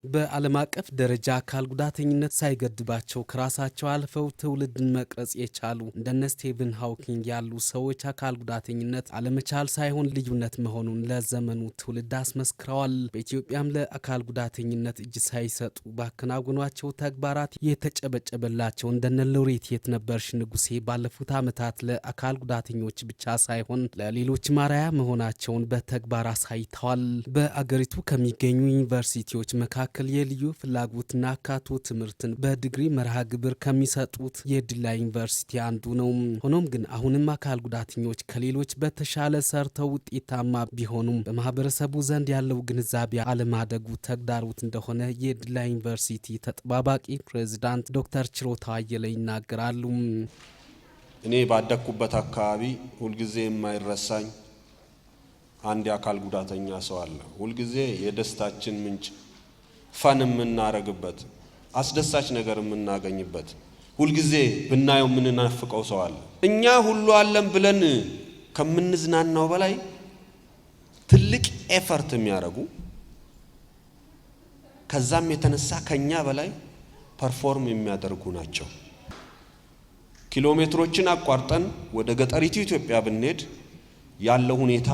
በዓለም አቀፍ ደረጃ አካል ጉዳተኝነት ሳይገድባቸው ከራሳቸው አልፈው ትውልድን መቅረጽ የቻሉ እንደነ ስቲቨን ሃውኪንግ ያሉ ሰዎች አካል ጉዳተኝነት አለመቻል ሳይሆን ልዩነት መሆኑን ለዘመኑ ትውልድ አስመስክረዋል። በኢትዮጵያም ለአካል ጉዳተኝነት እጅ ሳይሰጡ ባከናወኗቸው ተግባራት የተጨበጨበላቸው እንደነ ሎሬት የትነበርሽ ንጉሴ ባለፉት ዓመታት ለአካል ጉዳተኞች ብቻ ሳይሆን ለሌሎች ማራያ መሆናቸውን በተግባር አሳይተዋል። በአገሪቱ ከሚገኙ ዩኒቨርሲቲዎች መካከል የልዩ ፍላጎትና አካቶ ትምህርትን በዲግሪ መርሃ ግብር ከሚሰጡት የዲላ ዩኒቨርሲቲ አንዱ ነው። ሆኖም ግን አሁንም አካል ጉዳተኞች ከሌሎች በተሻለ ሰርተው ውጤታማ ቢሆኑም በማህበረሰቡ ዘንድ ያለው ግንዛቤ አለማደጉ ተግዳሮት እንደሆነ የዲላ ዩኒቨርሲቲ ተጠባባቂ ፕሬዝዳንት ዶክተር ችሮታ አየለ ይናገራሉ። እኔ ባደኩበት አካባቢ ሁልጊዜ የማይረሳኝ አንድ የአካል ጉዳተኛ ሰው አለ። ሁልጊዜ የደስታችን ምንጭ ፈን የምናረግበት አስደሳች ነገር የምናገኝበት ሁልጊዜ ብናየው የምንናፍቀው ሰው አለ። እኛ ሁሉ አለም ብለን ከምንዝናናው በላይ ትልቅ ኤፈርት የሚያረጉ ከዛም የተነሳ ከኛ በላይ ፐርፎርም የሚያደርጉ ናቸው። ኪሎሜትሮችን አቋርጠን ወደ ገጠሪቱ ኢትዮጵያ ብንሄድ ያለው ሁኔታ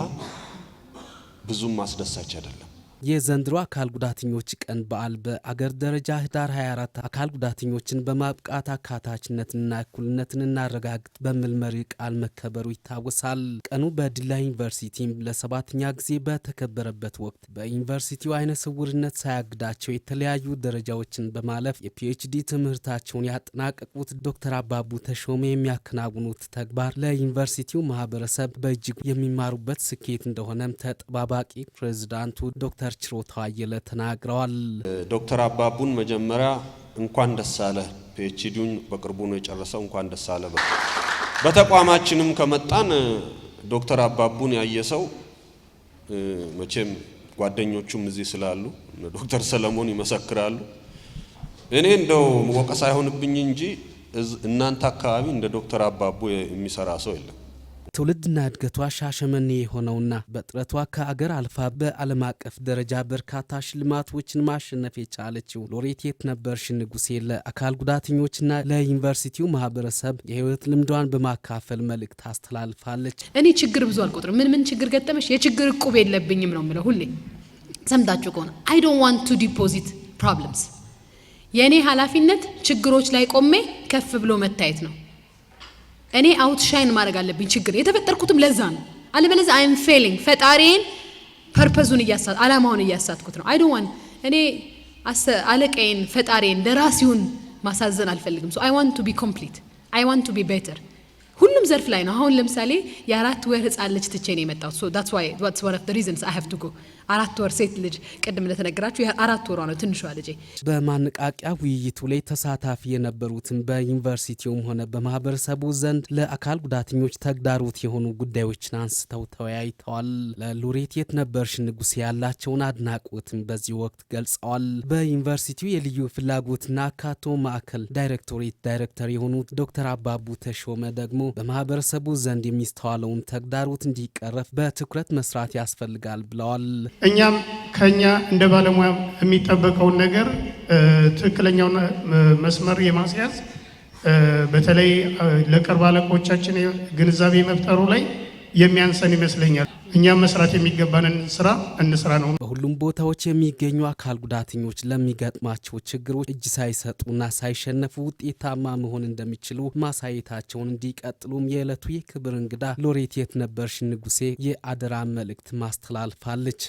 ብዙም አስደሳች አይደለም። የዘንድሮ አካል ጉዳተኞች ቀን በዓል በአገር ደረጃ ህዳር 24 አካል ጉዳተኞችን በማብቃት አካታችነትና እኩልነትን እናረጋግጥ በሚል መሪ ቃል መከበሩ ይታወሳል። ቀኑ በዲላ ዩኒቨርሲቲ ለሰባተኛ ጊዜ በተከበረበት ወቅት በዩኒቨርሲቲው አይነ ስውርነት ሳያግዳቸው የተለያዩ ደረጃዎችን በማለፍ የፒኤችዲ ትምህርታቸውን ያጠናቀቁት ዶክተር አባቡ ተሾመ የሚያከናውኑት ተግባር ለዩኒቨርሲቲው ማህበረሰብ በእጅጉ የሚማሩበት ስኬት እንደሆነም ተጠባባቂ ፕሬዝዳንቱ ዶክተር ችሮታ አየለ ተናግረዋል። ዶክተር አባቡን መጀመሪያ እንኳን ደስ አለ፣ ፒኤችዲውን በቅርቡ ነው የጨረሰው፣ እንኳን ደስ አለ። በተቋማችንም ከመጣን ዶክተር አባቡን ያየሰው መቼም ጓደኞቹም እዚህ ስላሉ ዶክተር ሰለሞን ይመሰክራሉ። እኔ እንደው ወቀሳ አይሆንብኝ እንጂ እናንተ አካባቢ እንደ ዶክተር አባቡ የሚሰራ ሰው የለም። ትውልድና እድገቷ ሻሸመኔ የሆነውና በጥረቷ ከአገር አልፋ በዓለም አቀፍ ደረጃ በርካታ ሽልማቶችን ማሸነፍ የቻለችው ሎሬት የትነበርሽ ንጉሴ ለአካል ጉዳተኞችና ለዩኒቨርሲቲው ማህበረሰብ የህይወት ልምዷን በማካፈል መልእክት አስተላልፋለች። እኔ ችግር ብዙ አልቆጥርም። ምን ችግር ገጠመሽ? የችግር ዕቁብ የለብኝም ነው የምለው ሁሌ። ሰምታችሁ ከሆነ I don't want to deposit problems። የኔ ኃላፊነት ችግሮች ላይ ቆሜ ከፍ ብሎ መታየት ነው። እኔ አውትሻይን ማድረግ አለብኝ። ችግር የተፈጠርኩትም ለዛ ነው። አለበለዚያ I am failing። ፈጣሪን ፐርፐዙን አላማውን እያሳትኩት ነው። I don't want እኔ አለቀይን ፈጣሪን ደራሲውን ማሳዘን አልፈልግም። So I want to be complete. I want to be better። ሁሉም ዘርፍ ላይ ነው። አሁን ለምሳሌ የአራት ወር ህፃን ልጅ ትቼ ነው የመጣው። So that's one of the reasons I have to go። አራት ወር ሴት ልጅ ቅድም እንደተነገራችሁ የአራት ወሯ ነው ትንሿ ልጅ። በማነቃቂያ ውይይቱ ላይ ተሳታፊ የነበሩትን በዩኒቨርሲቲውም ሆነ በማህበረሰቡ ዘንድ ለአካል ጉዳተኞች ተግዳሮት የሆኑ ጉዳዮችን አንስተው ተወያይተዋል። ለሎሬት የትነበርሽ ንጉሴ ያላቸውን አድናቆትም በዚህ ወቅት ገልጸዋል። በዩኒቨርሲቲው የልዩ ፍላጎትና አካቶ ማዕከል ዳይሬክቶሬት ዳይሬክተር የሆኑት ዶክተር አባቡ ተሾመ ደግሞ በማህበረሰቡ ዘንድ የሚስተዋለውን ተግዳሮት እንዲቀረፍ በትኩረት መስራት ያስፈልጋል ብለዋል። እኛም ከኛ እንደ ባለሙያ የሚጠበቀውን ነገር ትክክለኛውን መስመር የማስያዝ በተለይ ለቅርብ አለቆቻችን ግንዛቤ መፍጠሩ ላይ የሚያንሰን ይመስለኛል። እኛም መስራት የሚገባንን ስራ እንስራ ነው። በሁሉም ቦታዎች የሚገኙ አካል ጉዳተኞች ለሚገጥማቸው ችግሮች እጅ ሳይሰጡና ሳይሸነፉ ውጤታማ መሆን እንደሚችሉ ማሳየታቸውን እንዲቀጥሉም የዕለቱ የክብር እንግዳ ሎሬት የትነበርሽ ንጉሴ የአደራ መልእክት ማስተላልፋለች።